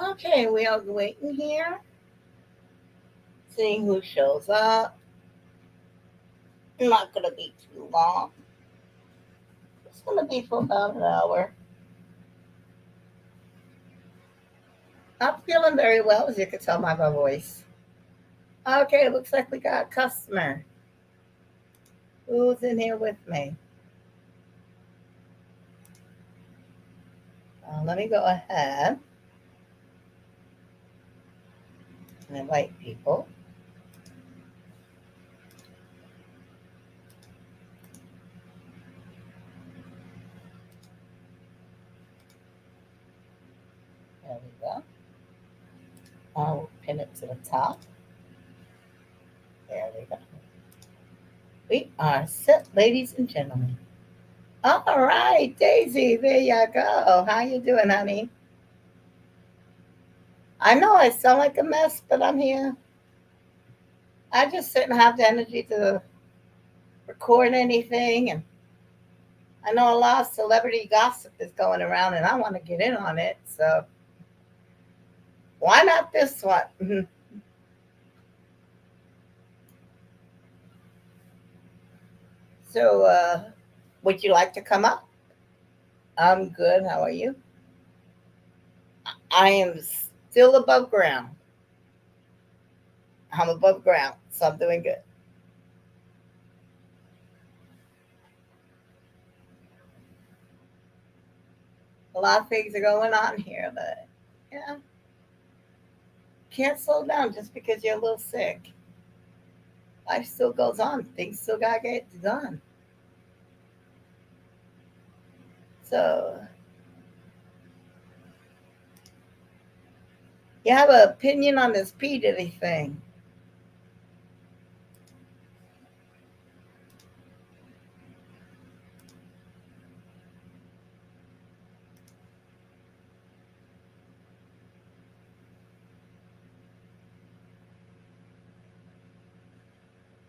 Okay, we are waiting here, seeing who shows up. Not gonna be too long. It's gonna be for about an hour. Not feeling very well, as you can tell by my voice. Okay, it looks like we got a customer. Who's in here with me? Let me go ahead and invite people. There we go. I'll pin it to the top. There we go. We are set, ladies and gentlemen. All right, Daisy, there you go. How you doing, honey? I know I sound like a mess, but I'm here. I just didn't have the energy to record anything, and I know a lot of celebrity gossip is going around, and I want to get in on it. So why not this one? So, would you like to come up? I'm good. How are you? I am still above ground. I'm above ground, so I'm doing good. A lot of things are going on here, but yeah, can't slow down just because you're a little sick. Life still goes on. Things still gotta get done. So you have an opinion on this P Diddy thing?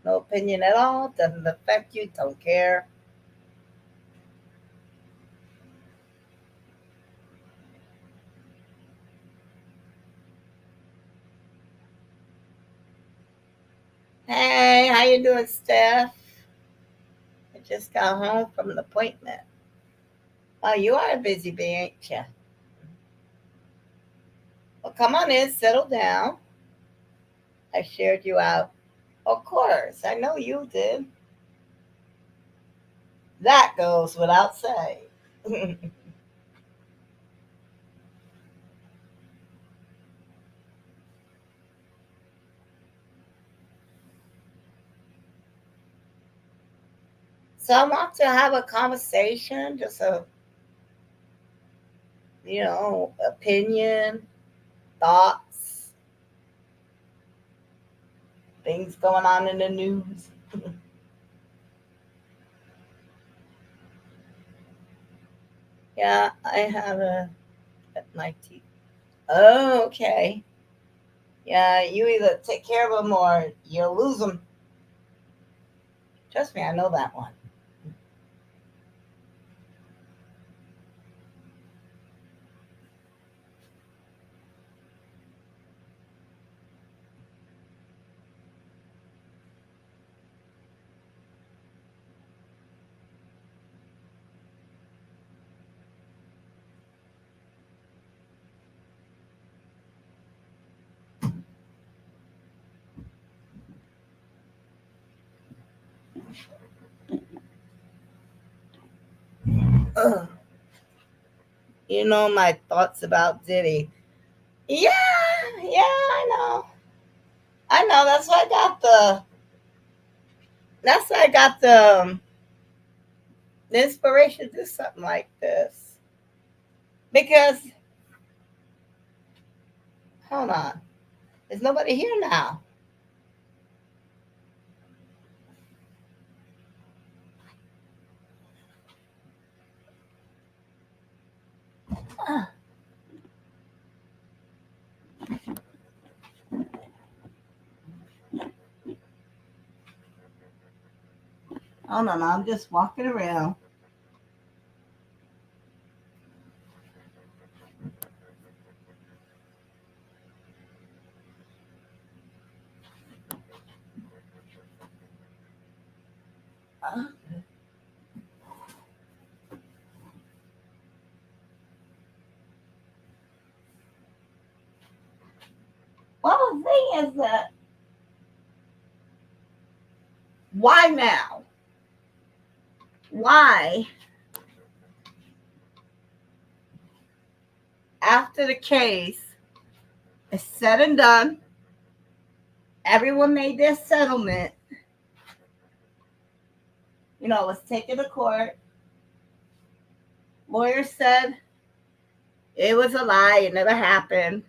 No opinion at all? Doesn't affect you? Don't care? Hey, how you doing, Steph? I just got home from an appointment. Oh, you are a busy bee, ain't you? Well, come on in, settle down. I shared you out. Of course, I know you did. That goes without saying. So I want to have a conversation, just a opinion, thoughts, things going on in the news. Yeah, I have a at my teeth. Oh, okay. Yeah, you either take care of them or you'll lose them. Trust me, I know that one. Ugh. You know my thoughts about Diddy. Yeah, yeah, I know. I know. That's why I got the. That's why I got the inspiration to do something like this. Because hold on, there's nobody here now. Ah, hold on, I'm just walking around. Well, the thing is that why now? Why, after the case is said and done, everyone made their settlement, was taken to court. Lawyers said it was a lie, it never happened.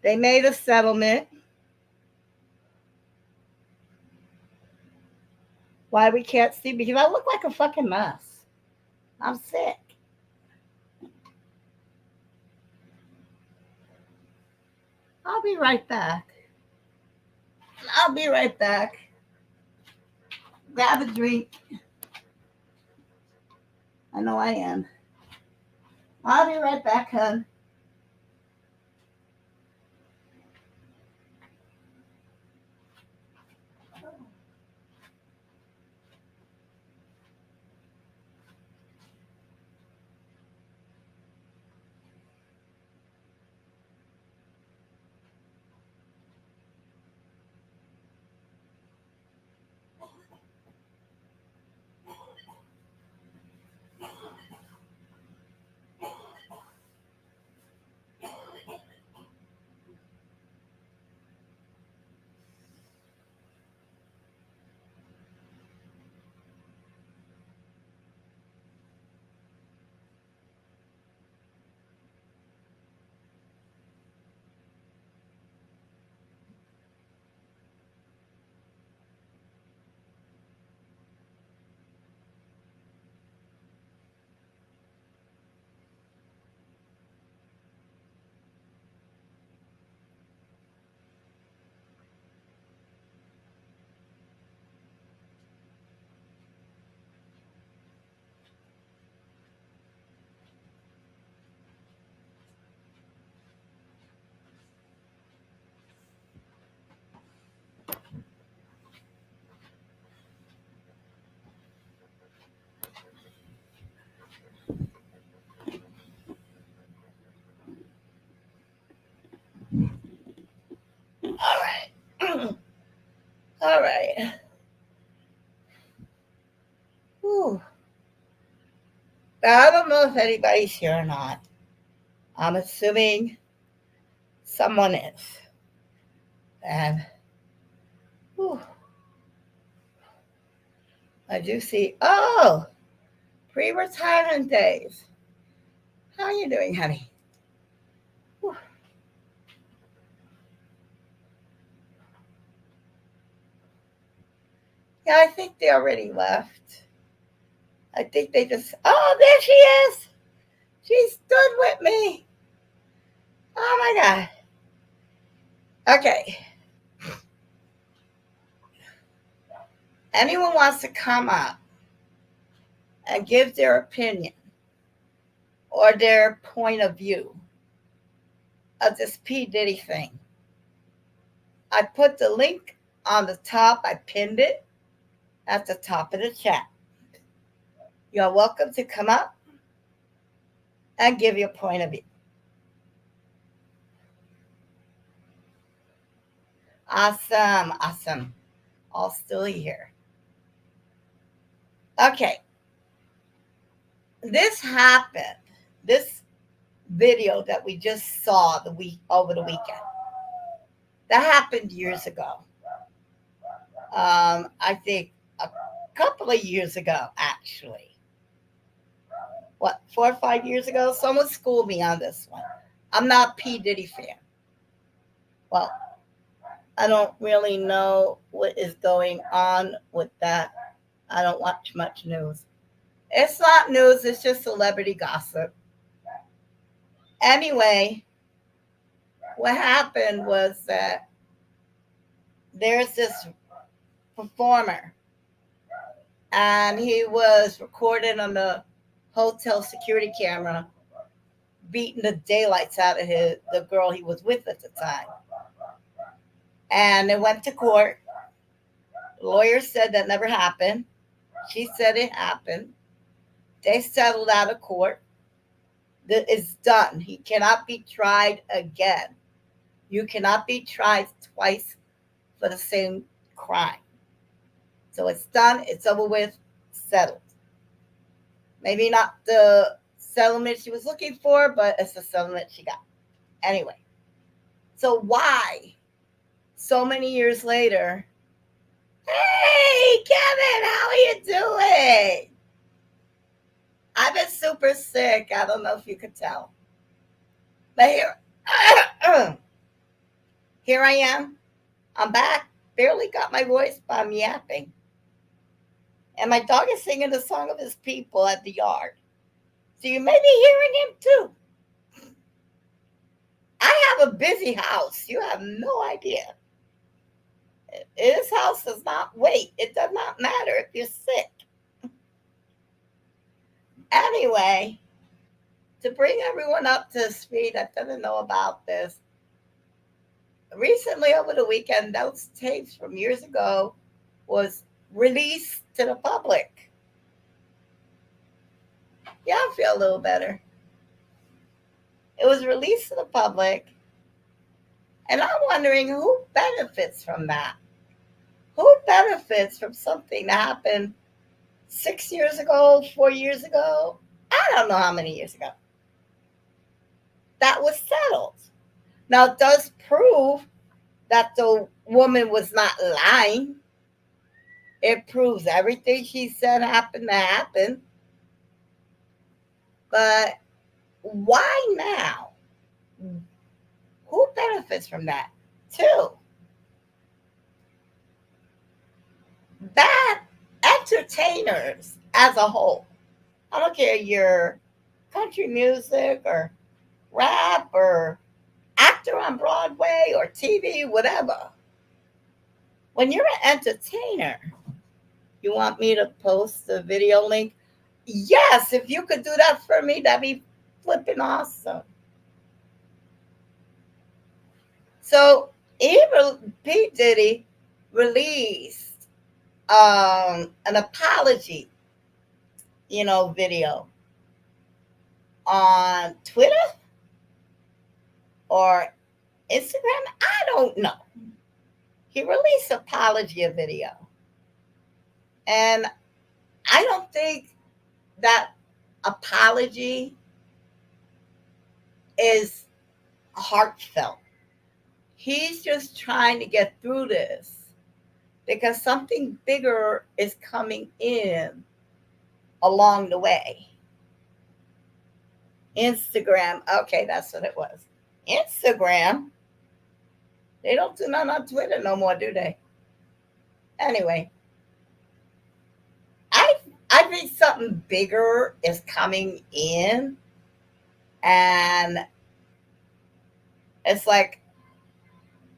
They made a settlement. Why we can't see? Because I look like a fucking mess. I'm sick. I'll be right back. I'll be right back. Grab a drink. I know I am. I'll be right back, hon. All right. All right. Whew. I don't know if anybody's here or not. I'm assuming someone is. And whew, I do see, pre-retirement days. How are you doing, honey? Whew. Yeah, I think they already left. I think they just, there she is. She stood with me. Oh my God. Okay. Anyone wants to come up and give their opinion or their point of view of this P. Diddy thing? I put the link on the top. I pinned it at the top of the chat. You're welcome to come up and give your point of view. Awesome. Awesome. All still here. Okay. This happened. This video that we just saw over the weekend. That happened years ago. I think a couple of years ago, actually. What, 4 or 5 years ago? Someone schooled me on this one. I'm not a P. Diddy fan. Well, I don't really know what is going on with that. I don't watch much news. It's not news, it's just celebrity gossip. Anyway, what happened was that there's this performer, and he was recorded on the hotel security camera beating the daylights out of the girl he was with at the time. And they went to court, The lawyer said that never happened. She said it happened. They settled out of court. It's done. He cannot be tried again. You cannot be tried twice for the same crime. So it's done. It's over with. Settled. Maybe not the settlement she was looking for, but it's the settlement she got. Anyway, so why so many years later? Hey, Kevin, how are you doing? I've been super sick. I don't know if you could tell. But here I am. I'm back. Barely got my voice, but I'm yapping. And my dog is singing the song of his people at the yard. So you may be hearing him too. I have a busy house. You have no idea. His house does not wait. It does not matter if you're sick. Anyway, to bring everyone up to speed that doesn't know about this, recently over the weekend, those tapes from years ago was released to the public. Yeah, I feel a little better. It was released to the public, and I'm wondering who benefits from that. Who benefits from something that happened 6 years ago, 4 years ago? I don't know how many years ago. That was settled. Now, it does prove that the woman was not lying. It proves everything she said happened to happen. But why now? Who benefits from that? Two, bad entertainers as a whole. I don't care your country music or rap or actor on Broadway or TV, whatever. When you're an entertainer, you want me to post the video link? Yes, if you could do that for me, that'd be flipping awesome. So P. Diddy released an apology, video on Twitter or Instagram. I don't know. He released an apology video. And I don't think that apology is heartfelt. He's just trying to get through this because something bigger is coming in along the way. Instagram. Okay, that's what it was. Instagram. They don't do nothing on Twitter no more, do they? Anyway, I think something bigger is coming in, and it's like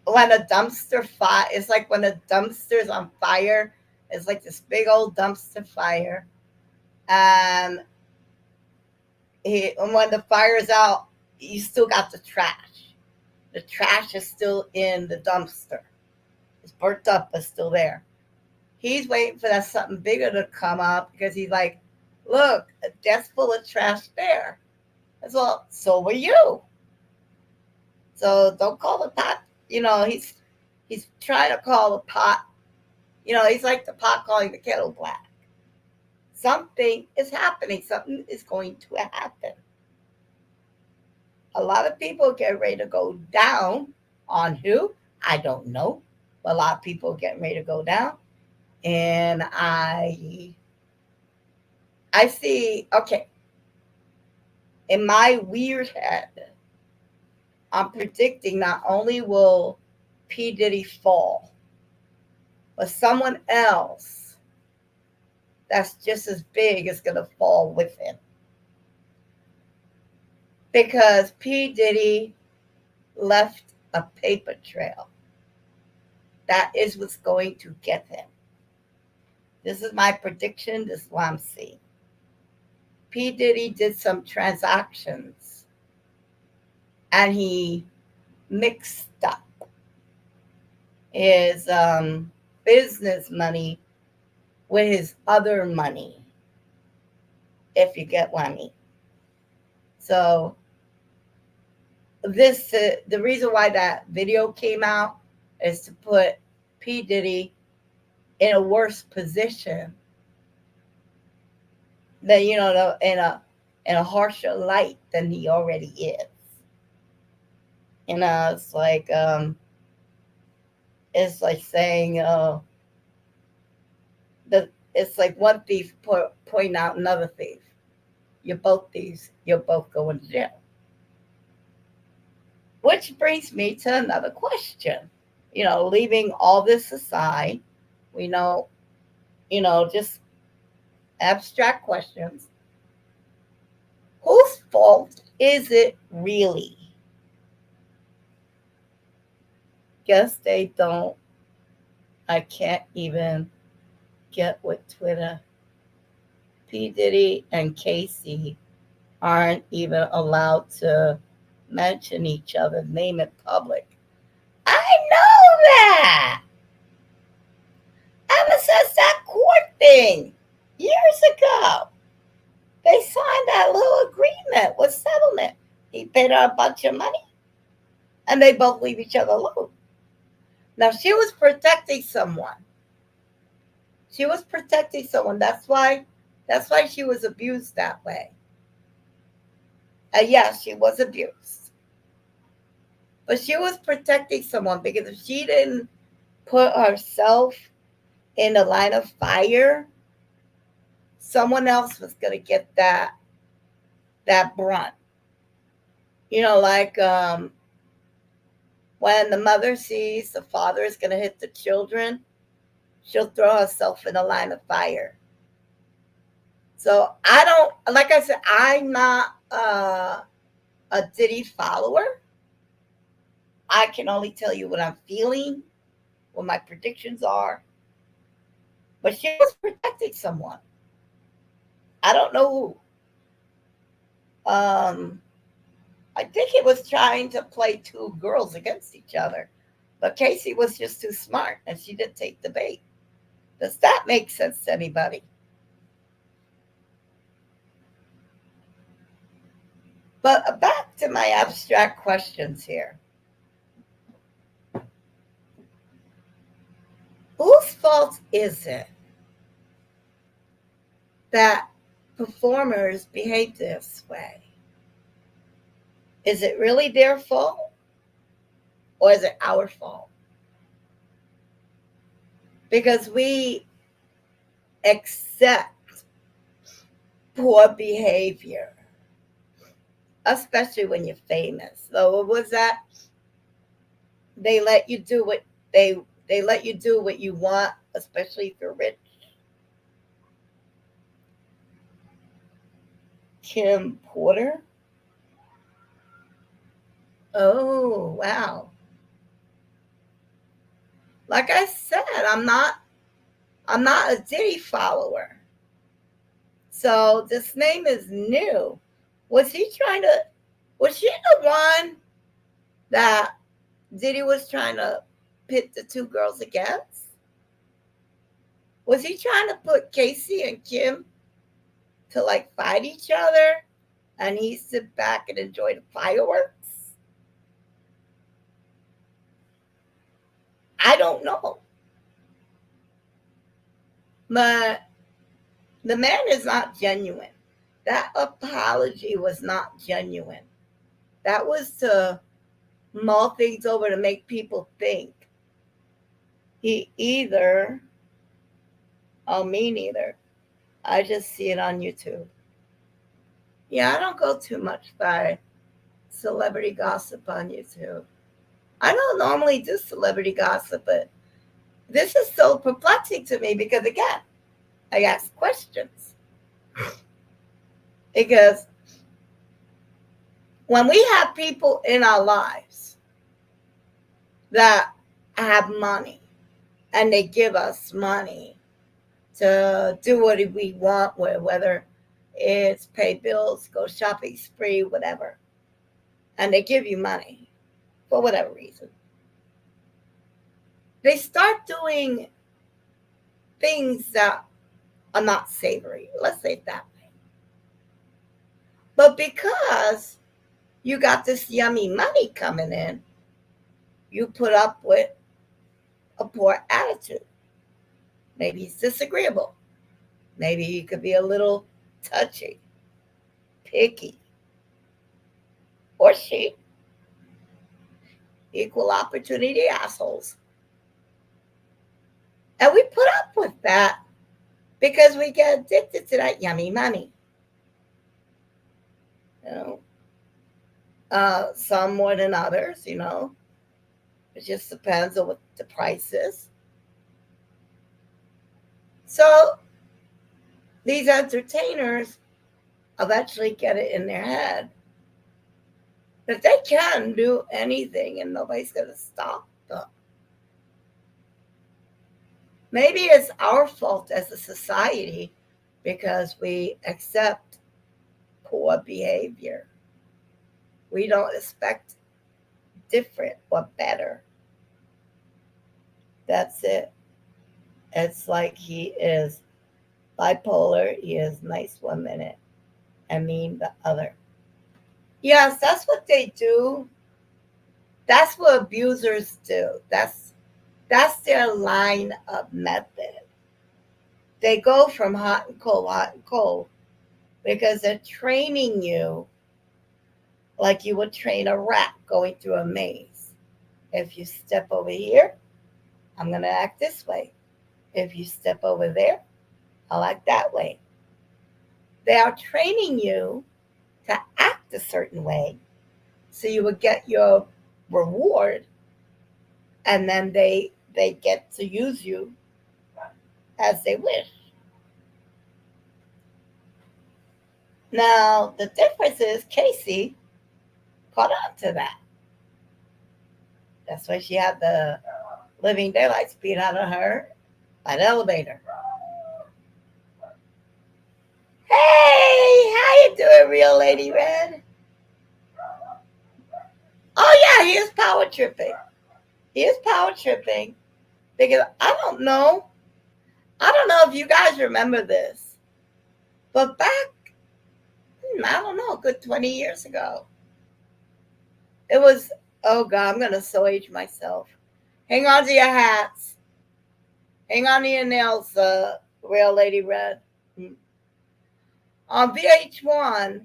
when a dumpster fire. It's like when a dumpster's on fire. It's like this big old dumpster fire, and when the fire's out, you still got the trash. The trash is still in the dumpster. It's burnt up, but still there. He's waiting for that something bigger to come up because he's like, look, that's full of trash there. That's all. So were you. So don't call the pot. He's trying to call the pot. He's like the pot calling the kettle black. Something is happening. Something is going to happen. A lot of people get ready to go down. On who? I don't know. But a lot of people getting ready to go down. And I see, okay, in my weird head, I'm predicting not only will P. Diddy fall, but someone else that's just as big is going to fall with him. Because P. Diddy left a paper trail. That is what's going to get him. This is my prediction. This is what I'm seeing. P. Diddy did some transactions and he mixed up his business money with his other money, if you get what I mean. So the reason why that video came out is to put P. Diddy in a worse position than, in a harsher light than he already is. It's like saying that it's like one thief pointing out another thief. You're both thieves. You're both going to jail. Which brings me to another question. Leaving all this aside, we know, just abstract questions. Whose fault is it really? Guess they don't. I can't even get with Twitter. P. Diddy and Casey aren't even allowed to mention each other's name in public. I know that. Ever since that court thing years ago, they signed that little agreement with settlement. He paid her a bunch of money, and they both leave each other alone. Now, she was protecting someone. That's why she was abused that way. And yes, she was abused. But she was protecting someone, because if she didn't put herself in the line of fire, someone else was going to get that brunt. When the mother sees the father is going to hit the children, she'll throw herself in the line of fire. So like I said, I'm not a Diddy follower. I can only tell you what I'm feeling, what my predictions are. But she was protecting someone. I don't know who. I think it was trying to play two girls against each other. But Casey was just too smart, and she didn't take the bait. Does that make sense to anybody? But back to my abstract questions here. Whose fault is it that performers behave this way? Is it really their fault, or is it our fault? Because we accept poor behavior, especially when you're famous. So what was that? They let you do what they let you do what you want, especially if you're rich. Kim Porter. Oh, wow. Like I said, I'm not a Diddy follower. So this name is new. Was she the one that Diddy was trying to pit the two girls against? Was he trying to put Casey and Kim to fight each other, and he sit back and enjoy the fireworks? I don't know. But the man is not genuine. That apology was not genuine. That was to mull things over to make people think. Me neither. I just see it on YouTube. Yeah, I don't go too much by celebrity gossip on YouTube. I don't normally do celebrity gossip, but this is so perplexing to me because, again, I ask questions. Because when we have people in our lives that have money and they give us money to do what we want with, whether it's pay bills, go shopping spree, whatever, and they give you money for whatever reason, they start doing things that are not savory. Let's say it that way. But because you got this yummy money coming in, you put up with a poor attitude. Maybe he's disagreeable. Maybe he could be a little touchy, picky, or she, equal opportunity assholes. And we put up with that because we get addicted to that yummy money. You know, some more than others, you know. It just depends on what the price is. So these entertainers eventually get it in their head that they can do anything and nobody's going to stop them. Maybe it's our fault as a society because we accept poor behavior. We don't expect different or better. That's it. It's like he is bipolar, he is nice 1 minute and mean the other. Yes, that's what they do. That's what abusers do. That's their line of method. They go from hot and cold, because they're training you like you would train a rat going through a maze. If you step over here, I'm going to act this way. If you step over there, I'll act that way. They are training you to act a certain way so you would get your reward, and then they get to use you as they wish. Now, the difference is Casey caught on to that. That's why she had the living daylights beat out of her by the elevator. Hey, how you doing, real lady Red? Oh yeah, he is power tripping. He is power tripping because I don't know if you guys remember this, but back, I don't know, a good 20 years ago, it was, oh God, I'm going to so age myself. Hang on to your hats. Hang on to your nails, real lady Red. On VH1,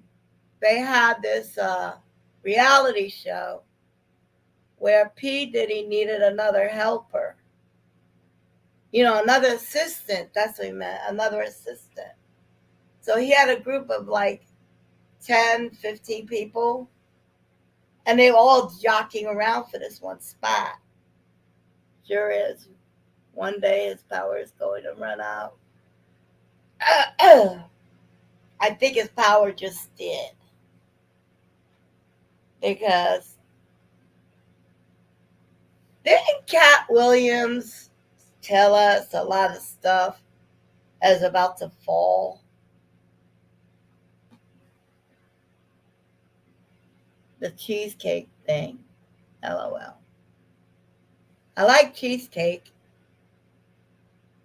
they had this reality show where P. Diddy needed another helper. You know, another assistant. That's what he meant, another assistant. So he had a group of like 10, 15 people, and they were all jockeying around for this one spot. Sure is. One day his power is going to run out. I think his power just did. Because didn't Cat Williams tell us a lot of stuff is about to fall? The cheesecake thing. LOL. I like cheesecake.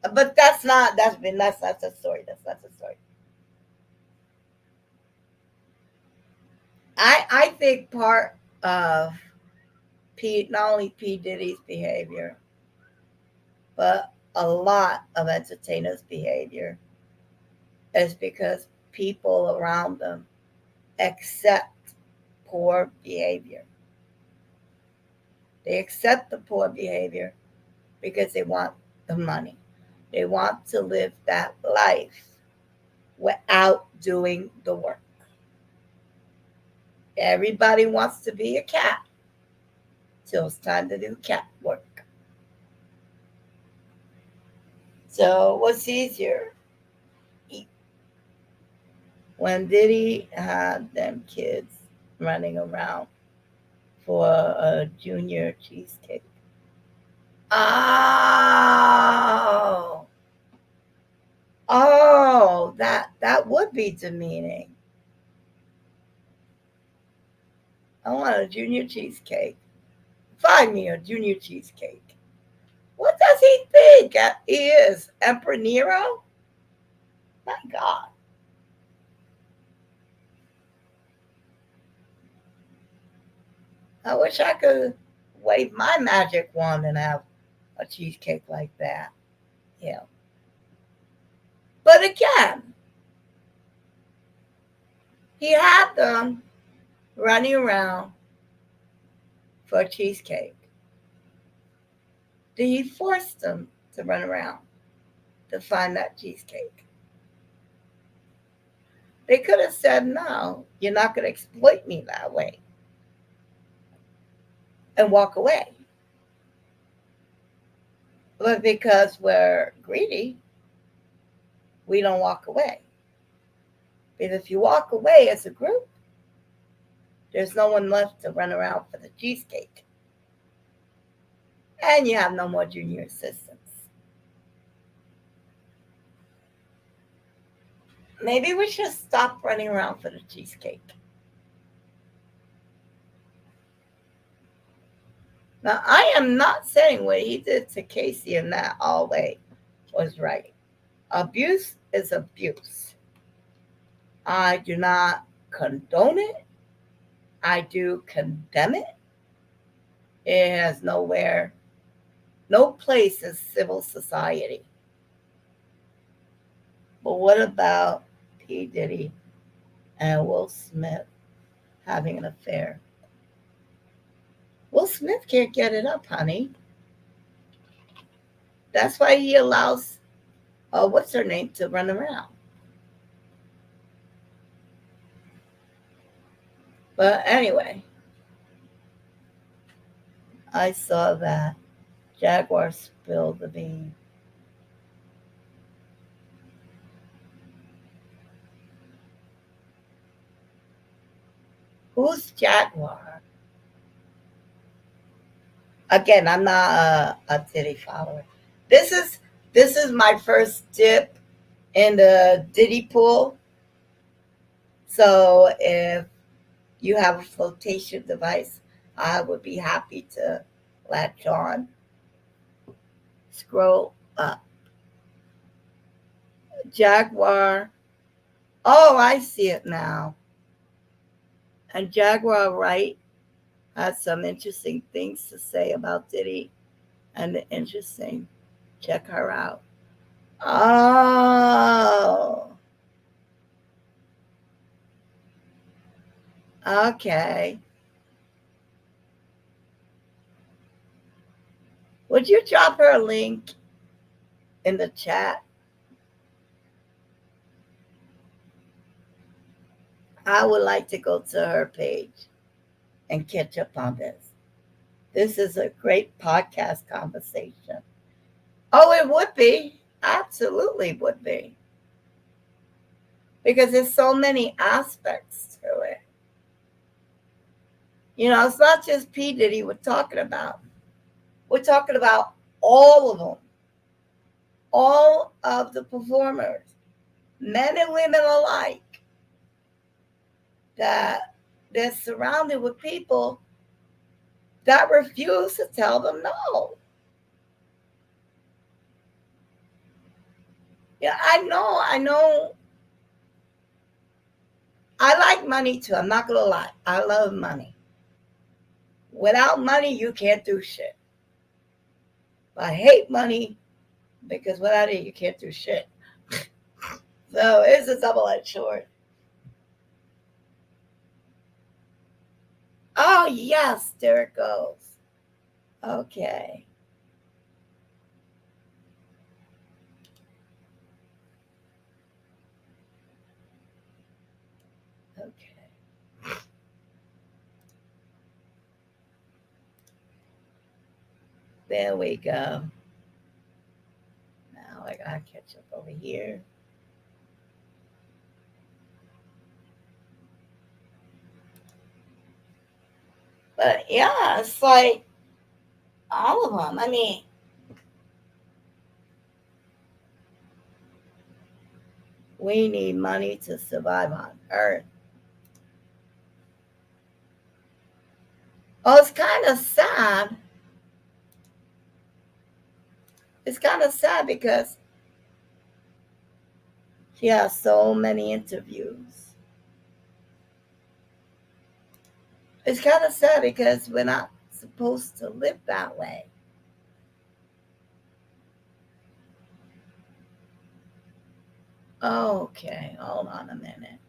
But that's not a story. That's not a story. I think part of not only P. Diddy's behavior, but a lot of entertainers' behavior is because people around them accept poor behavior. They accept the poor behavior because they want the money. They want to live that life without doing the work. Everybody wants to be a cat till it's time to do cat work. So what's easier? When Diddy had them kids running around for a junior cheesecake. Oh, that would be demeaning. I want a junior cheesecake. Find me a junior cheesecake. What does he think he is? Emperor Nero? My God. I wish I could wave my magic wand and have a cheesecake like that. Yeah. But again, he had them running around for a cheesecake. Did he force them to run around to find that cheesecake? They could have said, no, you're not going to exploit me that way, and walk away. But because we're greedy, we don't walk away. Because if you walk away as a group, there's no one left to run around for the cheesecake. And you have no more junior assistants. Maybe we should stop running around for the cheesecake. Now, I am not saying what he did to Casey in that all way was right. Abuse is abuse. I do not condone it. I do condemn it. It has nowhere, no place in civil society. But what about P. Diddy and Will Smith having an affair? Will Smith can't get it up, honey. That's why he allows, what's her name, to run around. But anyway, I saw that Jaguar spilled the bean. Who's Jaguar? Again, I'm not a Diddy follower. This is my first dip in the Diddy pool. So if you have a flotation device, I would be happy to latch on. Scroll up. Jaguar. Oh, I see it now. And Jaguar Wright has some interesting things to say about Diddy. And interesting. Check her out. Oh. Okay. Would you drop her a link in the chat? I would like to go to her page and catch up on this. This is a great podcast conversation. Oh, it would be. Absolutely would be. Because there's so many aspects to it. You know, it's not just P. Diddy we're talking about. We're talking about all of them. All of the performers, men and women alike, that they're surrounded with people that refuse to tell them no. Yeah, I know. I like money too. I'm not going to lie. I love money. Without money, you can't do shit. I hate money because without it, you can't do shit. So it's a double-edged sword. Oh, yes, there it goes. Okay. Okay. There we go. Now I gotta catch up over here. But yeah, it's like all of them. I mean, we need money to survive on Earth. Oh, it's kind of sad It's kind of sad because she has so many interviews. It's kind of sad because we're not supposed to live that way. Okay, hold on a minute.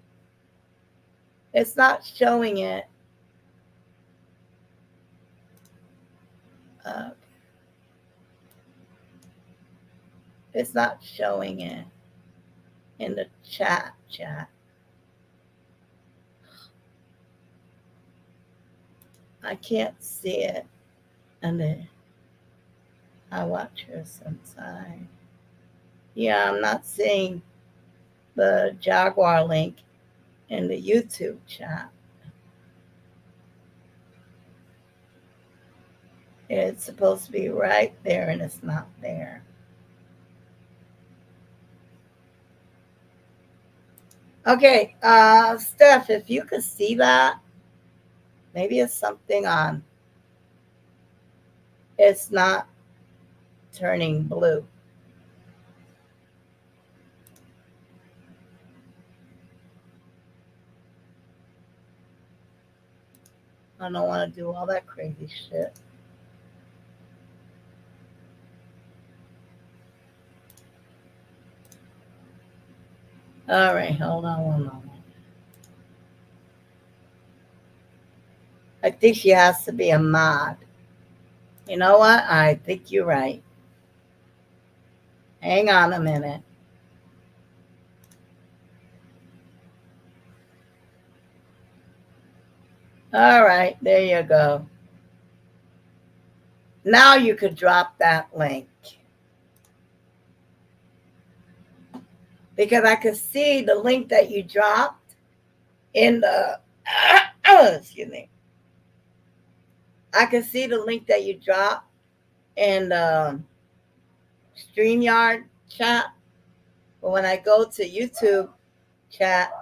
It's not showing it. Uh, it's not showing it in the chat. I can't see it. And then I watch her sometime. Yeah, I'm not seeing the Jaguar link in the YouTube chat. It's supposed to be right there and it's not there. Okay, Steph, if you could see that, maybe it's something on. It's not turning blue. I don't want to do all that crazy shit. All right, hold on one moment. I think she has to be a mod. You know what? I think you're right. Hang on a minute. All right, there you go. Now you could drop that link. Because I could see the link that you dropped in the excuse me. I could see the link that you dropped in the StreamYard chat. But when I go to YouTube chat,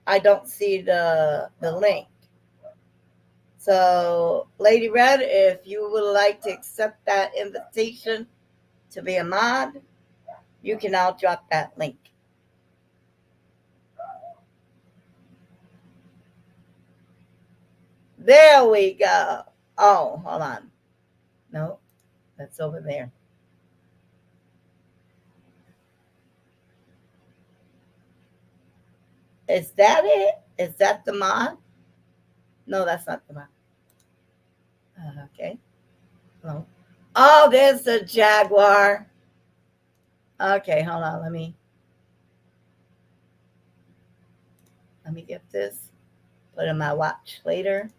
I don't see the link. So, Lady Red, if you would like to accept that invitation to be a mod, you can now drop that link. There we go. Oh, hold on. No, that's over there. Is that it? Is that the mod? No, that's not the mod. Okay. No. Oh, there's the Jaguar. Okay, hold on. Let me get this. Put in my watch later.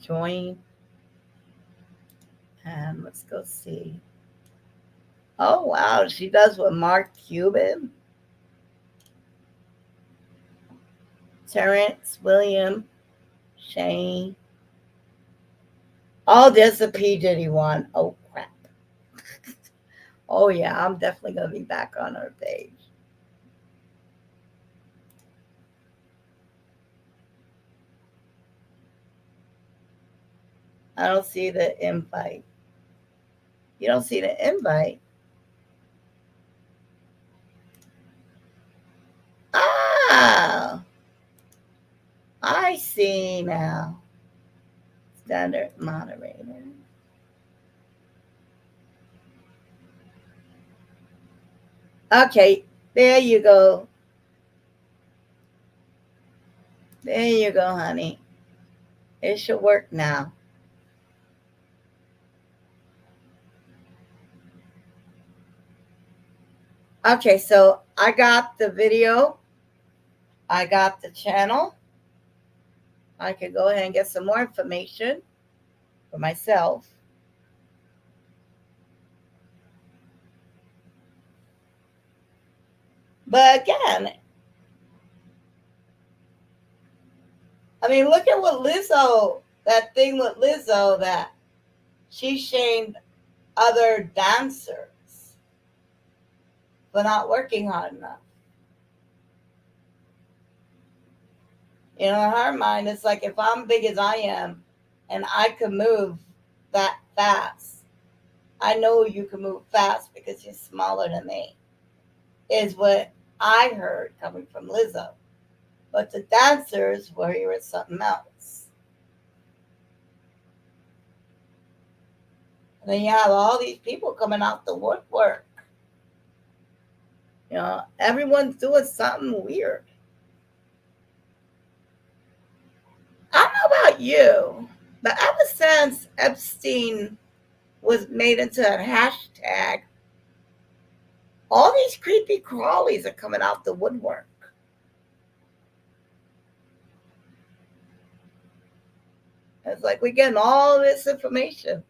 Join. And let's go see. Oh, wow. She does with Mark Cuban, Terrence, William, Shane. Oh, there's the P. Diddy one. Oh, crap. Oh, yeah. I'm definitely going to be back on her page. I don't see the invite. You don't see the invite? Ah, I see now. Standard moderator. Okay, there you go. There you go, honey. It should work now. Okay, so I got the video. I got the channel. I could go ahead and get some more information for myself. But again, I mean, look at what Lizzo, that thing with Lizzo that she shamed other dancers for not working hard enough. In her mind, it's like if I'm big as I am and I can move that fast, I know you can move fast because you're smaller than me, is what I heard coming from Lizzo. But the dancers were hearing something else. And then you have all these people coming out the woodwork. Everyone's doing something weird. I don't know about you, but ever since Epstein was made into a hashtag, all these creepy crawlies are coming out the woodwork. It's like we're getting all this information,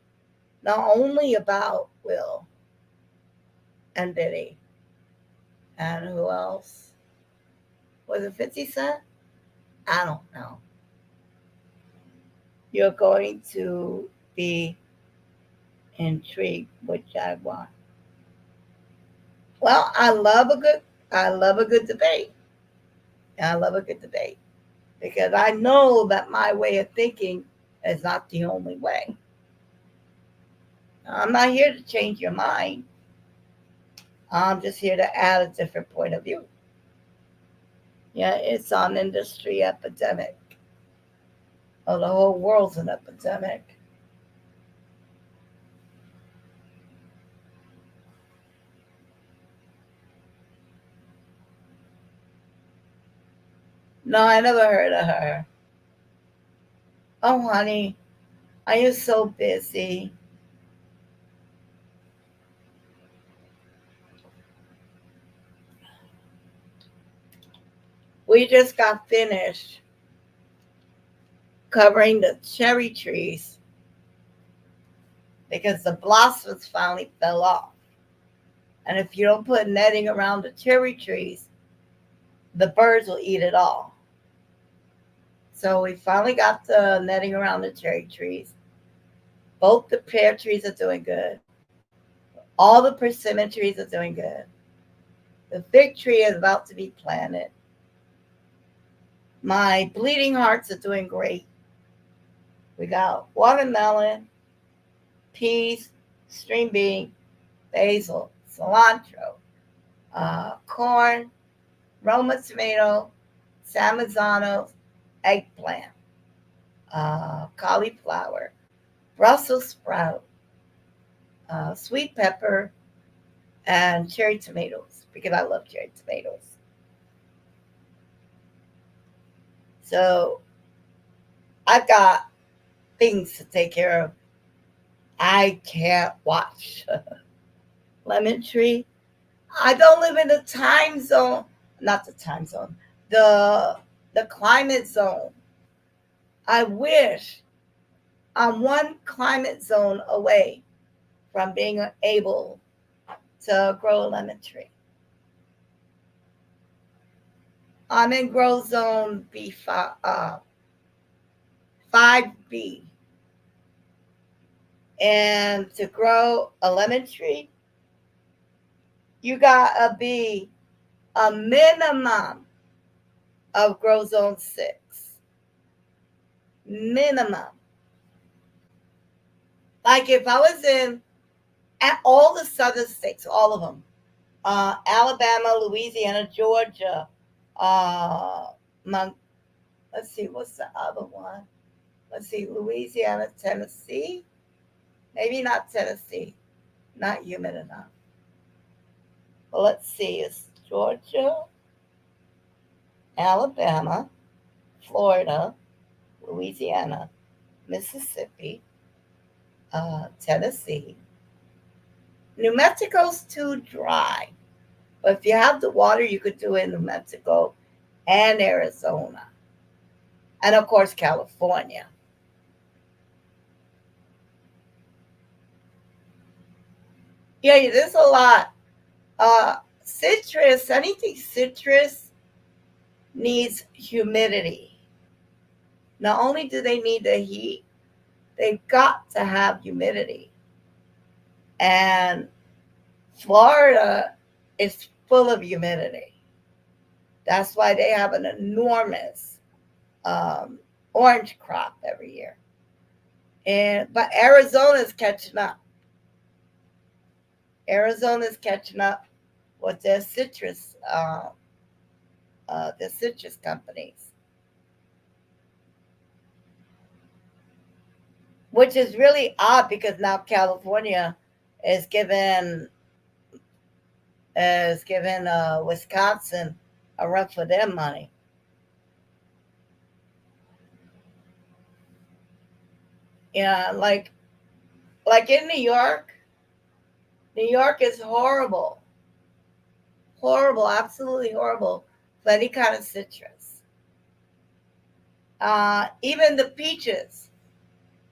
not only about Will and Diddy, and who else? Was it 50 Cent? I don't know. You're going to be intrigued, which I want. Well, I love a good debate. I love a good debate because I know that my way of thinking is not the only way. I'm not here to change your mind. I'm just here to add a different point of view. Yeah, it's an industry epidemic. Oh, the whole world's an epidemic. No, I never heard of her. Oh, honey, are you so busy? We just got finished covering the cherry trees because the blossoms finally fell off. And if you don't put netting around the cherry trees, the birds will eat it all. So we finally got the netting around the cherry trees. Both the pear trees are doing good. All the persimmon trees are doing good. The fig tree is about to be planted. My bleeding hearts are doing great. We got watermelon, peas, string bean, basil, cilantro, corn, Roma tomato, San Marzano, eggplant, cauliflower, Brussels sprout, sweet pepper, and cherry tomatoes because I love cherry tomatoes. So I've got things to take care of. I can't watch Lemon Tree. I don't live in the time zone, not the time zone, the the climate zone. I wish I'm one climate zone away from being able to grow a lemon tree. I'm in grow zone B5B. And to grow a lemon tree, you gotta be a minimum of grow zone 6. Minimum. Like if I was in at all the southern states, all of them, Alabama, Louisiana, Georgia, uh, Mon- let's see, what's the other one? Let's see, Louisiana, Tennessee, maybe not Tennessee, not humid enough. Well, let's see, it's Georgia, Alabama, Florida, Louisiana, Mississippi, Tennessee. New Mexico's too dry, but if you have the water, you could do it in New Mexico and Arizona, and of course, California. Yeah, there's a lot. Citrus, anything citrus needs humidity. Not only do they need the heat, they've got to have humidity. And Florida is full of humidity. That's why they have an enormous um, orange crop every year. But Arizona's catching up. Arizona's catching up with their citrus companies, which is really odd because now California is giving Wisconsin a run for their money. Yeah, like in New York. New York is horrible, horrible, absolutely horrible for any kind of citrus. Even the peaches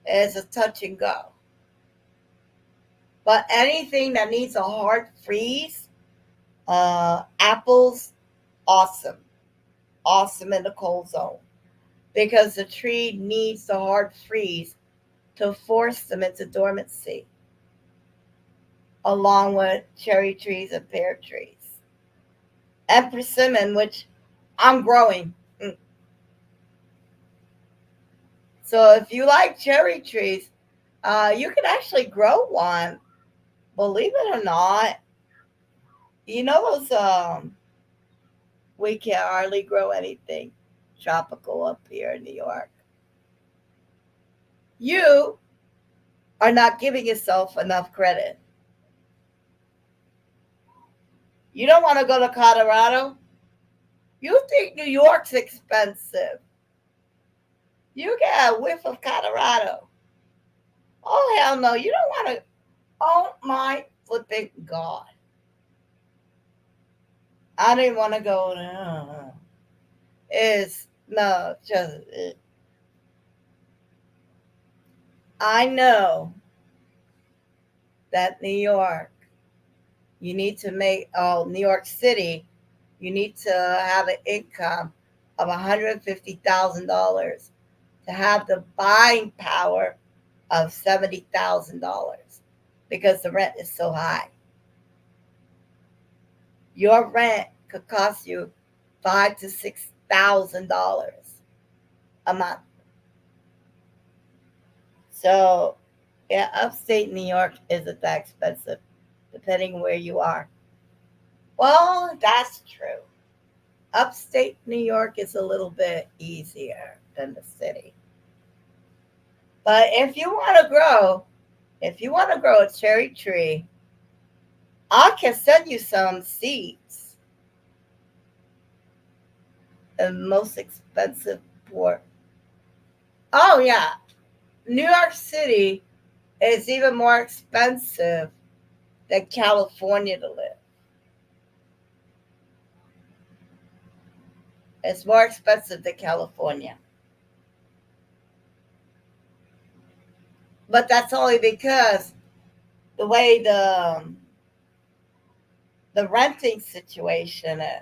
is a touch and go. But anything that needs a hard freeze, apples, awesome, awesome in the cold zone because the tree needs the hard freeze to force them into dormancy, along with cherry trees and pear trees and persimmon, which I'm growing. So if you like cherry trees, you can actually grow one. Believe it or not, you know those we can hardly grow anything tropical up here in New York. You are not giving yourself enough credit. You don't want to go to Colorado. You think New York's expensive. You get a whiff of Colorado. Oh hell no! You don't want to. Oh my flipping god! I didn't want to go. It's no, just I know that New York, you need to make, New York City, you need to have an income of $150,000 to have the buying power of $70,000 because the rent is so high. Your rent could cost you $5,000 to $6,000 a month. So, yeah, upstate New York isn't that expensive, depending where you are. Well, that's true. Upstate New York is a little bit easier than the city. But if you want to grow a cherry tree, I can send you some seeds. The most expensive port. Oh yeah, New York City is even more expensive than California to live. It's more expensive than California. But that's only because the way the renting situation is.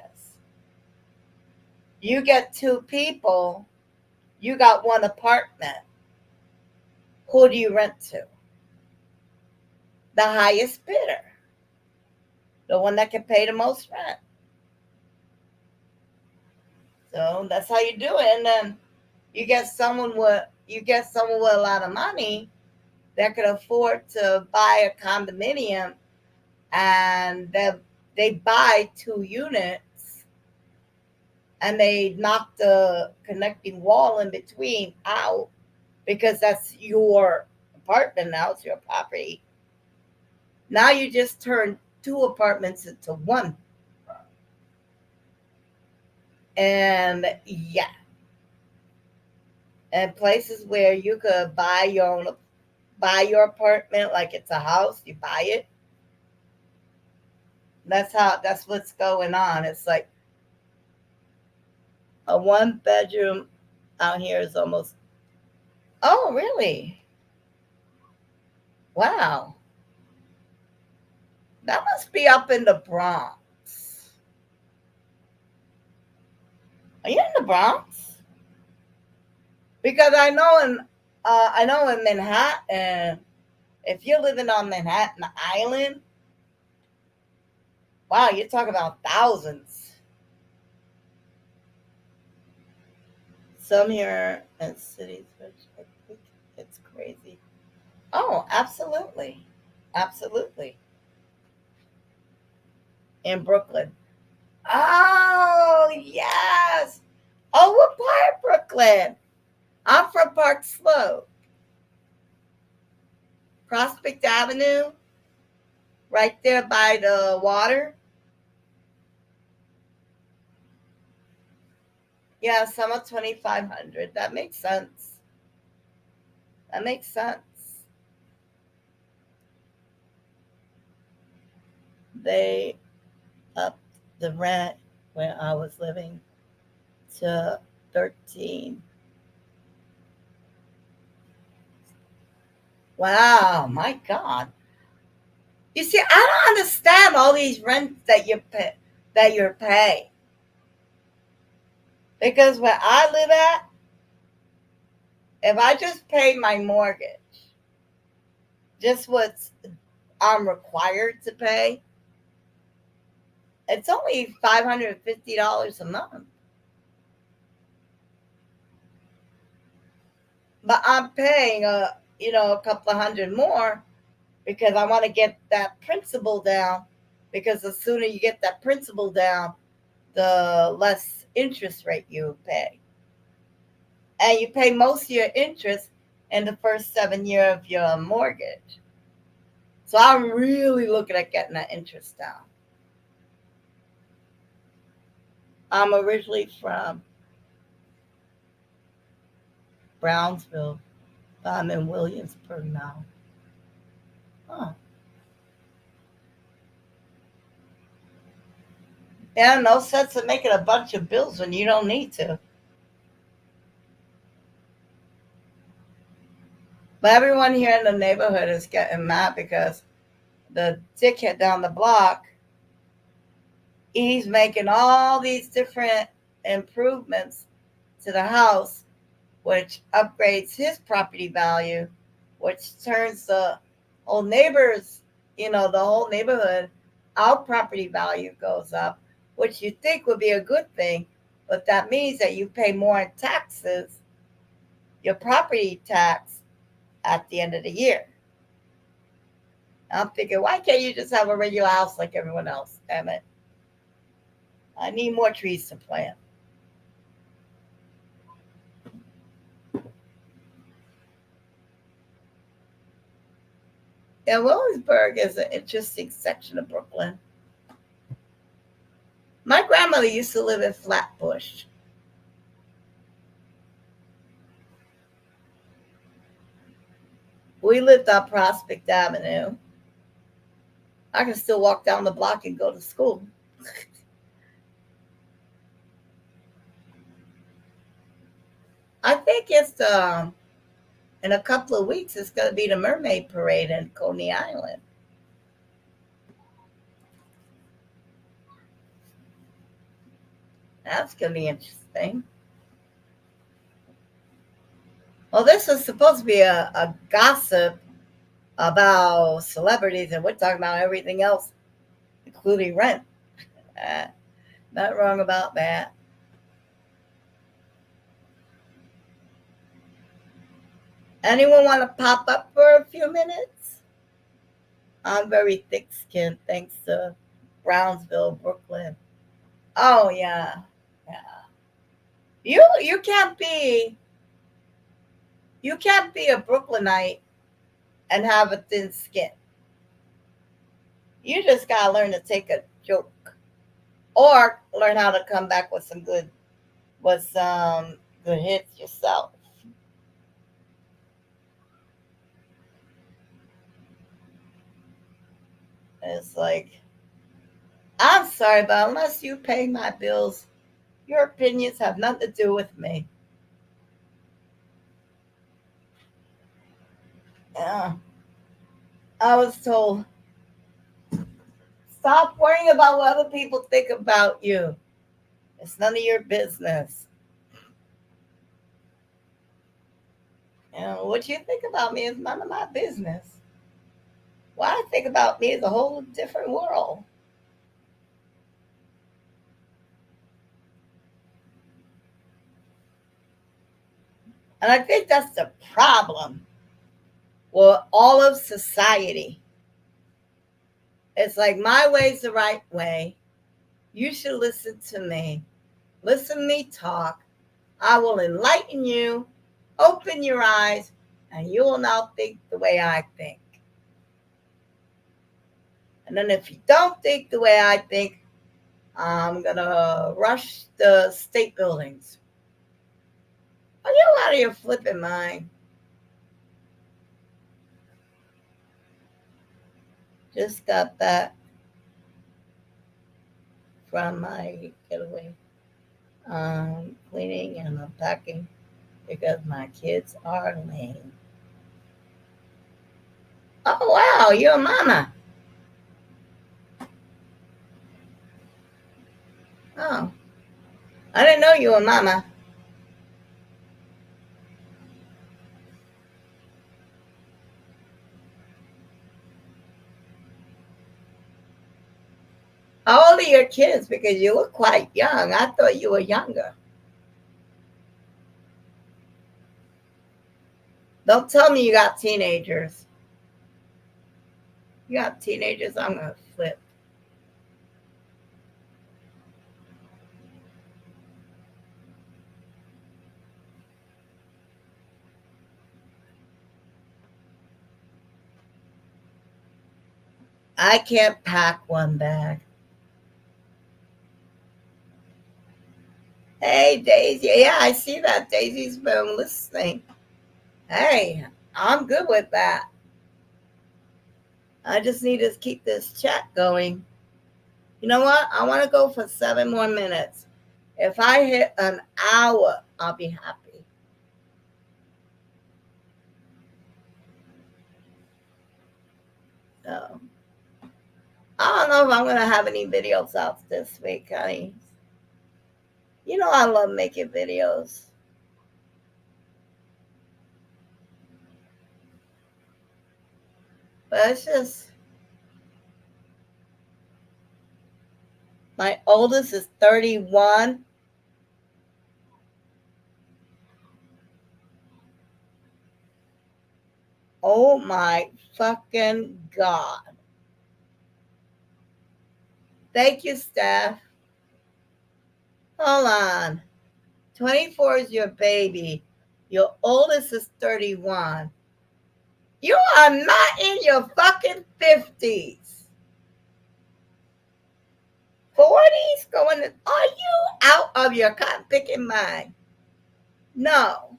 You get two people, you got one apartment. Who do you rent to? The highest bidder, the one that can pay the most rent. So that's how you do it. And then you get someone with a lot of money that could afford to buy a condominium, and they buy two units and they knock the connecting wall in between out because that's your apartment now, it's your property. Now you just turn two apartments into one. And yeah, and places where you could buy your apartment like it's a house, you buy it. That's what's going on. It's like a one bedroom out here is almost. Oh, really? Wow. That must be up in the Bronx. Are you in the Bronx? Because I know in Manhattan, if you're living on Manhattan Island, wow, you're talking about thousands. Some here in cities, which I think it's crazy. Oh, absolutely. Absolutely. In Brooklyn. Oh, yes. Oh, what part of Brooklyn? I'm from Park Slope, Prospect Avenue, right there by the water. Yeah, some of 2500. That makes sense. That makes sense. They upped the rent when I was living to 13. Wow, my God. You see, I don't understand all these rents that you're paying. Because where I live at, if I just pay my mortgage, just what I'm required to pay, it's only $550 a month. But I'm paying a couple of hundred more because I want to get that principal down. Because the sooner you get that principal down, the less interest rate you pay. And you pay most of your interest in the first 7 year of your mortgage. So I'm really looking at getting that interest down. I'm originally from Brownsville, but I'm in Williamsburg now. Huh. Yeah, no sense in making a bunch of bills when you don't need to. But everyone here in the neighborhood is getting mad because the dickhead down the block, he's making all these different improvements to the house, which upgrades his property value, which turns the whole neighbors, the whole neighborhood, our property value goes up, which you think would be a good thing, but that means that you pay more in taxes, your property tax, at the end of the year. I'm thinking, why can't you just have a regular house like everyone else? Damn it. I need more trees to plant. Yeah, Williamsburg is an interesting section of Brooklyn. My grandmother used to live in Flatbush. We lived on Prospect Avenue. I can still walk down the block and go to school. I think it's in a couple of weeks. It's going to be the Mermaid Parade in Coney Island. That's going to be interesting. Well, this was supposed to be a gossip about celebrities, and we're talking about everything else, including rent. Uh, Not wrong about that. Anyone want to pop up for a few minutes? I'm very thick skinned thanks to Brownsville, Brooklyn. Oh yeah. Yeah. You can't be a Brooklynite and have a thin skin. You just gotta learn to take a joke. Or learn how to come back with some good hits yourself. It's like, I'm sorry, but unless you pay my bills, your opinions have nothing to do with me. Yeah. I was told, stop worrying about what other people think about you. It's none of your business. What you think about me is none of my business. What I think about me is a whole different world. And I think that's the problem with all of society. It's like my way's the right way. You should listen to me. Listen to me talk. I will enlighten you, open your eyes, and you will now think the way I think. And then if you don't think the way I think, I'm going to rush the state buildings. Are you out of your flipping mind? Just got back from my getaway. Cleaning and unpacking because my kids are lame. Oh, wow, you're a mama. Oh, I didn't know you were a mama. How old are your kids? Because you look quite young. I thought you were younger. Don't tell me you got teenagers. You got teenagers, I'm going to flip. I can't pack one bag. Hey, Daisy. Yeah, I see that. Daisy's been listening. Hey, I'm good with that. I just need to keep this chat going. You know what? I want to go for 7 more minutes. If I hit an hour, I'll be happy. So, I don't know if I'm going to have any videos out this week, honey. You know I love making videos. But it's just, my oldest is 31. Oh my fucking God. Thank you, Steph. Hold on. 24 is your baby. Your oldest is 31. You are not in your fucking 50s. 40s going to, are you out of your cotton picking mind? No.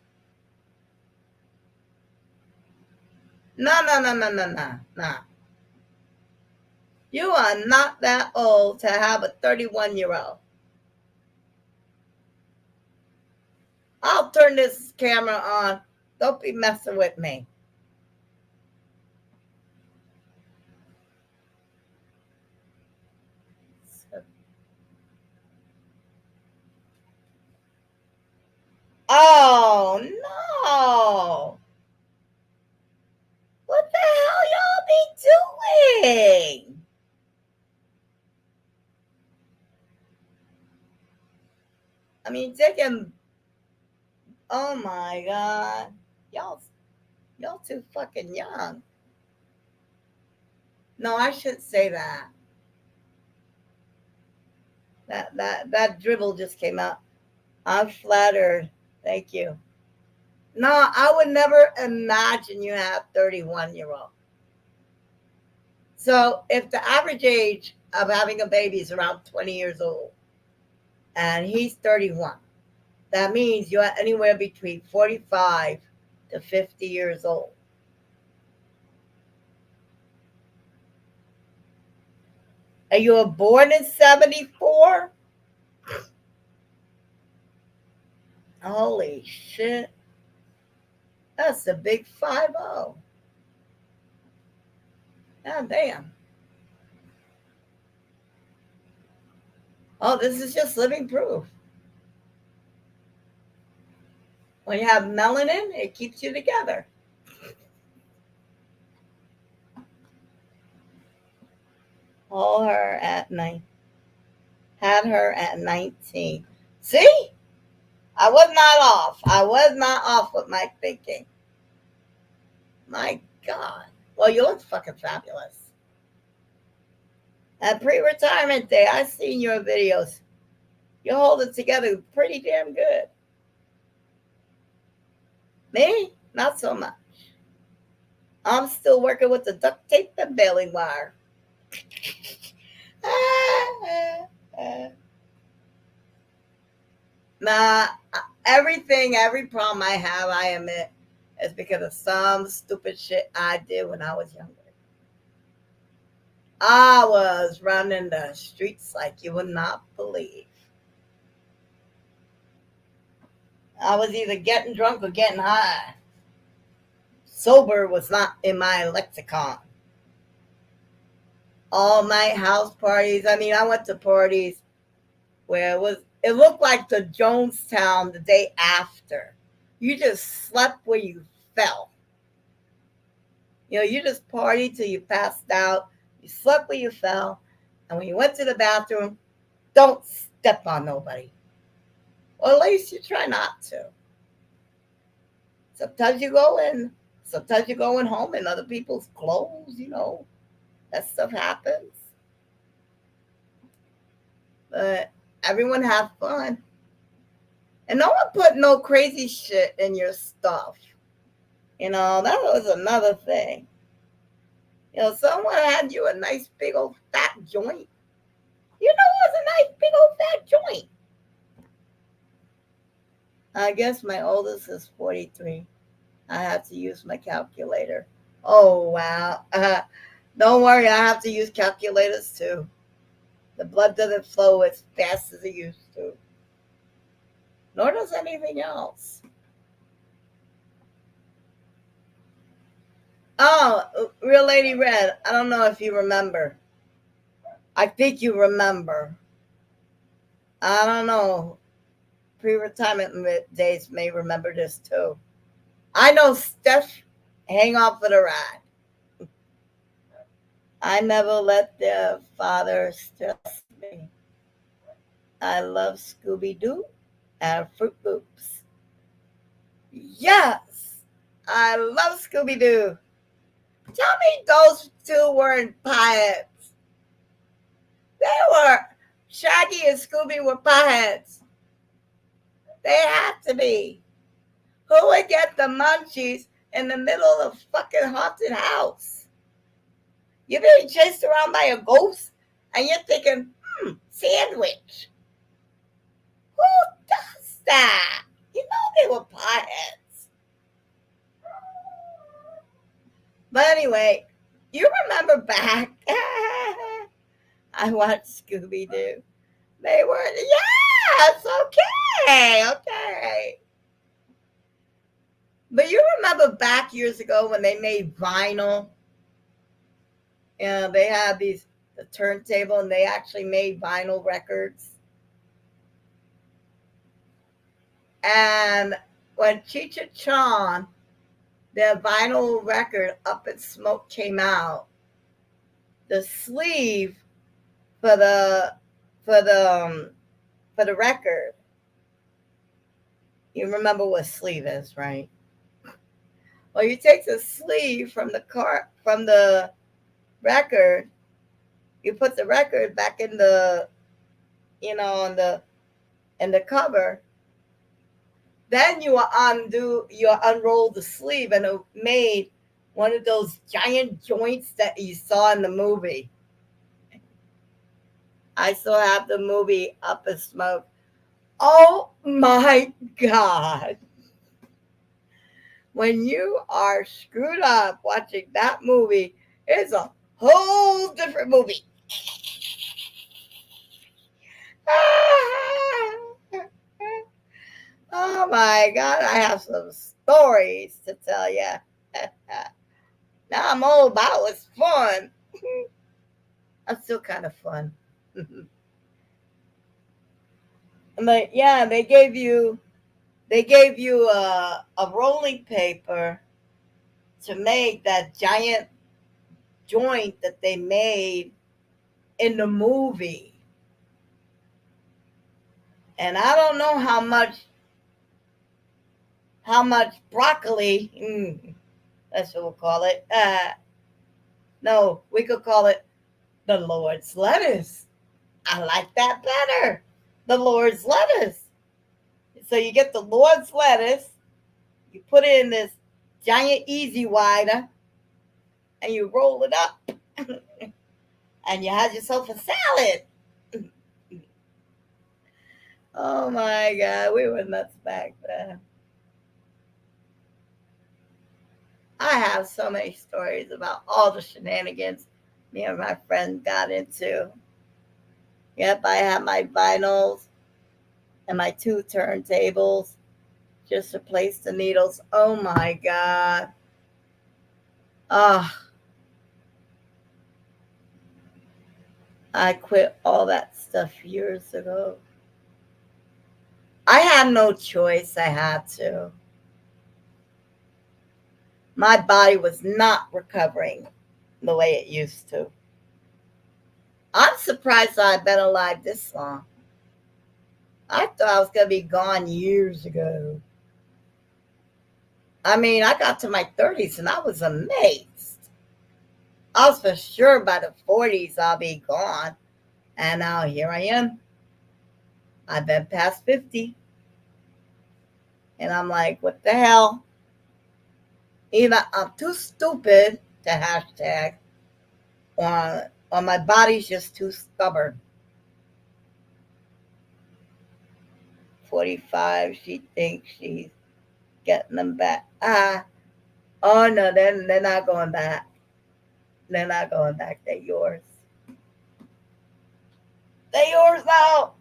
No, no, no, no, no, no, no. You are not that old to have a 31-year-old. I'll turn this camera on. Don't be messing with me. Oh, no. What the hell y'all be doing? I mean, taking, oh my God. Y'all too fucking young. No, I shouldn't say that. That dribble just came out. I'm flattered. Thank you. No, I would never imagine you have 31-year-old. So if the average age of having a baby is around 20 years old and he's 31, that means you're anywhere between 45 to 50 years old. And you were born in 74? Holy shit. That's a big 50. God damn. Oh, this is just living proof. When you have melanin, it keeps you together. All her at 9. Had her at 19. See? I was not off. I was not off with my thinking. My God. Well, you look fucking fabulous. At pre-retirement day, I seen your videos. You hold it together pretty damn good. Me? Not so much. I'm still working with the duct tape and baling wire. Nah, everything, every problem I have, I admit, is because of some stupid shit I did when I was younger. I was running the streets like you would not believe. I was either getting drunk or getting high. Sober was not in my lexicon. All night house parties. I mean, I went to parties where it looked like the Jonestown the day after. You just slept where you fell. You just partied till you passed out. You slept where you fell. And when you went to the bathroom, don't step on nobody. Or at least you try not to. Sometimes you go in. Sometimes you're going home in other people's clothes, That stuff happens. But everyone have fun. And no one put no crazy shit in your stuff. That was another thing. Someone had you a nice big old fat joint. It was a nice big old fat joint. I guess my oldest is 43. I have to use my calculator. Oh, wow. Don't worry, I have to use calculators too. The blood doesn't flow as fast as it used to. Nor does anything else. Oh, Real Lady Red, I don't know if you remember. I think you remember. I don't know. Pre-retirement days may remember this too. I know Steph hang off for the ride. I never let their father stress me. I love Scooby-Doo and Fruit Loops. Yes, I love Scooby-Doo. Tell me those two weren't pirates. They were. Shaggy and Scooby were pirates. They had to be. Who would get the munchies in the middle of a fucking haunted house? You're being chased around by a ghost and you're thinking, sandwich. Who does that? They were pirates. But anyway, you remember back. I watched Scooby-Doo. They were, yes, okay. But you remember back years ago when they made vinyl? They had the turntable and they actually made vinyl records. And when Cheech and Chong, their vinyl record Up in Smoke came out, the sleeve for the record. You remember what sleeve is, right? Well, you take the sleeve from the record, you put the record back in the in the cover. Then you unroll the sleeve and it made one of those giant joints that you saw in the movie. I still have the movie Up in Smoke. Oh my God. When you are screwed up watching that movie, it's a whole different movie. Oh my God, I have some stories to tell you. Now I'm all about it's fun. I'm still kind of fun. But yeah, they gave you a rolling paper to make that giant joint that they made in the movie. And I don't know how much how much broccoli, that's what we'll call it. No, we could call it the Lord's lettuce. I like that better. The Lord's lettuce. So you get the Lord's lettuce, you put it in this giant easy wider, and you roll it up, and you have yourself a salad. Oh my God, we were nuts back then. I have so many stories about all the shenanigans me and my friend got into. Yep, I had my vinyls and my two turntables. Just replace the needles. Oh my God. Ah, I quit all that stuff years ago. I had no choice. I had to. My body was not recovering the way it used to. I'm surprised I've been alive this long. I thought I was going to be gone years ago. I mean, I got to my 30s and I was amazed. I was for sure by the 40s I'll be gone. And now here I am. I've been past 50. And I'm like, what the hell? Either I'm too stupid to hashtag, or my body's just too stubborn. 45, she thinks she's getting them back. Oh no, they're not going back. They're not going back. They're yours. They're yours now.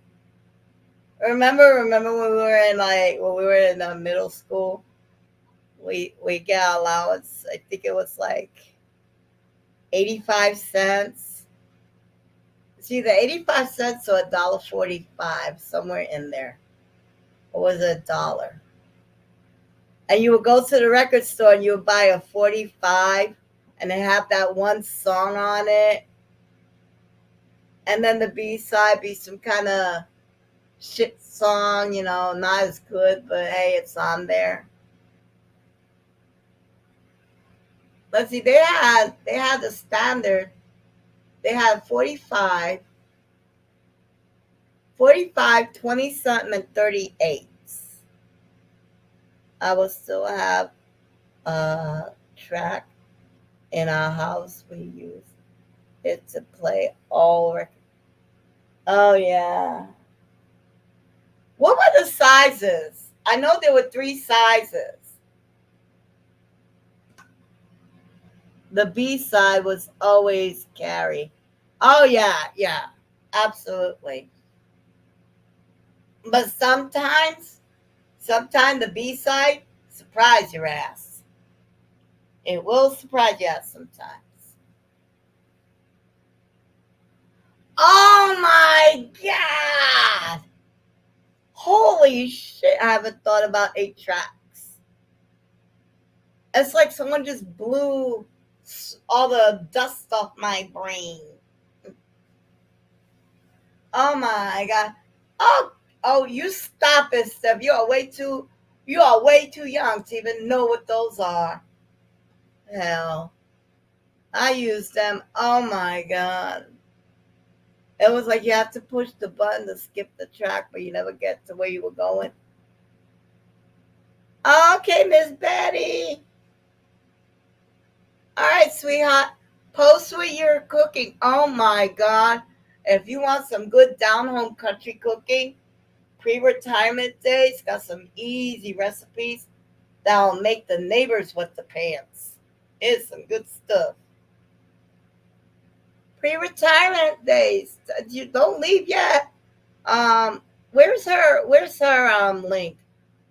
Remember when we were in middle school, we get allowance. I think it was like 85 cents. It's either 85 cents or $1.45, somewhere in there. Or was it $1? And you would go to the record store and you would buy a 45 and they have that one song on it. And then the B side be some kind of shit song, not as good, but hey, it's on there. Let's see, they had the standard. They had 45, 20 something, and 38. I will still have a track in our house. We use it to play all records. Oh yeah. What were the sizes? I know there were 3 sizes. The B side was always Carrie. Oh yeah, absolutely. But sometimes the B side surprise your ass. It will surprise you sometimes. Oh my God! Holy shit! I haven't thought about 8 tracks. It's like someone just blew all the dust off my brain. Oh my God! Oh, you stop it, Steph. You are way too young to even know what those are. Hell, I used them. Oh my God! It was like you have to push the button to skip the track, but you never get to where you were going. Okay, Miss Betty. All right, sweetheart. Post what you're cooking. Oh my God. If you want some good down home country cooking, pre-retirement days, got some easy recipes that'll make the neighbors wet the pants. It's some good stuff. Pre-retirement days. You don't leave yet. Um, where's her link?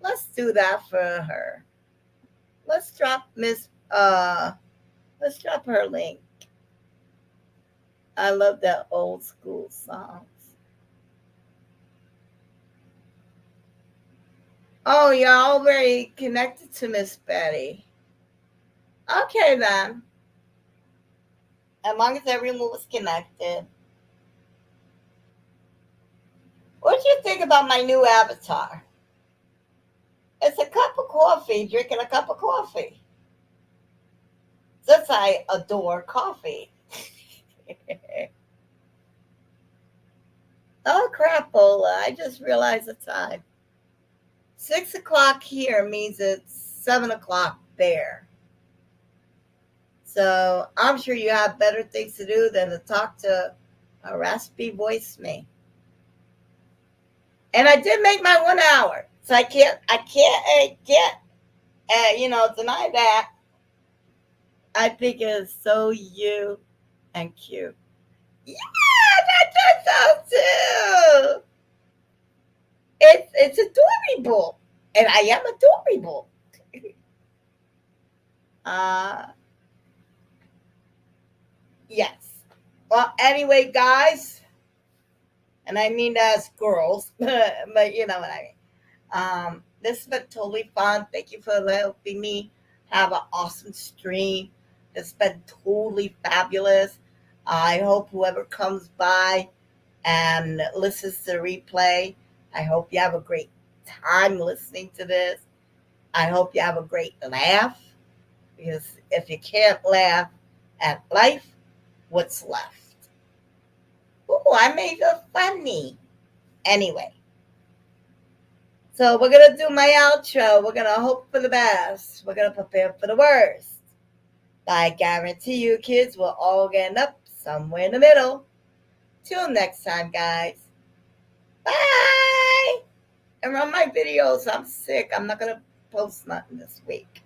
Let's do that for her. Let's drop let's drop her link. I love that old school songs. Oh, you're already connected to Miss Betty. Okay then. As long as everyone was connected. What do you think about my new avatar? It's a cup of coffee, drinking a cup of coffee. Since I adore coffee. Oh, crapola. I just realized the time. 6 o'clock here means it's 7 o'clock there. So I'm sure you have better things to do than to talk to a raspy voice me. And I did make my 1 hour. So I can't deny that. I think it's so you and cute. Yeah, I thought so too. It's adorable. And I am adorable. Uh yes. Well, anyway, guys, and I mean as girls, but you know what I mean. This has been totally fun. Thank you for helping me have an awesome stream. It's been totally fabulous. I hope whoever comes by and listens to the replay, I hope you have a great time listening to this. I hope you have a great laugh because if you can't laugh at life, what's left? Ooh, I made it funny. Anyway, so we're gonna do my outro. We're gonna hope for the best. We're gonna prepare for the worst. I guarantee you, kids, we'll all end up somewhere in the middle. Till next time, guys. Bye. And on my videos, I'm sick. I'm not gonna post nothing this week.